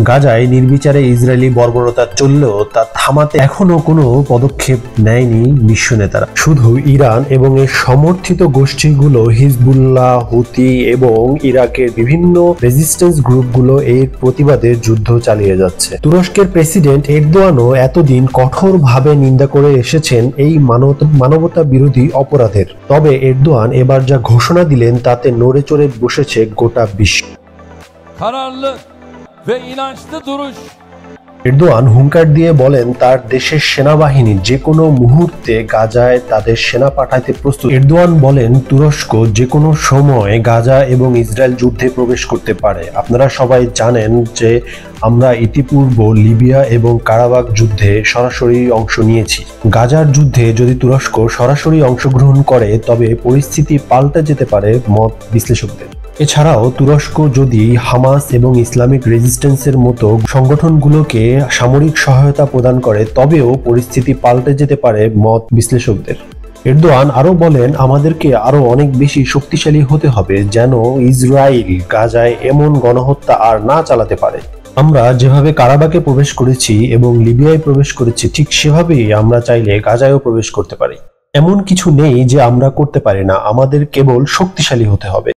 গাজায় নির্বিচারে ইসরায়েলি বর্বরতা চললেও তা থামাতে এখনো কোনো পদক্ষেপ নেয়নি বিশ্ব নেতারা। শুধু ইরান এবং এর সমর্থিত গোষ্ঠীগুলো হিজবুল্লাহ, হুতি এবং ইরাকের বিভিন্ন রেজিস্ট্যান্স গ্রুপগুলো এর প্রতিবাদে যুদ্ধ চালিয়ে যাচ্ছে। তুরস্কের প্রেসিডেন্ট এরদোয়ানও এতদিন কঠোরভাবে নিন্দা করে এসেছেন এই মানবতা বিরোধী অপরাধের। তবে এরদোয়ান এবার যা ঘোষণা দিলেন তাতে নড়ে চড়ে বসেছে গোটা বিশ্ব। Kararlı ve inançlı duruş Erdogan হুঙ্কার দিয়ে বলেন তার দেশের সেনাবাহিনী যে কোনো মুহূর্তে গাজায় তাদের সেনা পাঠাইতে প্রস্তুত। এরদোয়ান বলেন তুরস্ক যে কোনো সময় গাজা এবং ইসরায়েল যুদ্ধে প্রবেশ করতে পারে। আপনারা সবাই জানেন যে আমরা ইতিপূর্ব লিবিয়া এবং কারাবাখ যুদ্ধে সরাসরি অংশ নিয়েছি। গাজার যুদ্ধে যদি তুরস্ক সরাসরি অংশগ্রহণ করে তবে পরিস্থিতি পাল্টে যেতে পারে মত বিশ্লেষকদের। এছাড়াও তুরস্ক যদি হামাস এবং ইসলামিক রেজিস্ট্যান্সের মতো সংগঠনগুলোকে সামরিক সহায়তা প্রদান করে তবেও পরিস্থিতি পাল্টে যেতে পারে মত বিশ্লেষকদের। এরদোয়ান আরো বলেন আমাদেরকে আরো অনেক বেশি শক্তিশালী হতে হবে যেন ইসরায়েল গাজায় এমন গণহত্যা আর না চালাতে পারে। আমরা যেভাবে কারাবাখে প্রবেশ করেছি এবং লিবিয়ায় প্রবেশ করেছি ঠিক সেভাবেই আমরা চাইলে গাজায়ও প্রবেশ করতে পারি। এমন কিছু নেই যে আমরা করতে পারি না, আমাদের কেবল শক্তিশালী হতে হবে।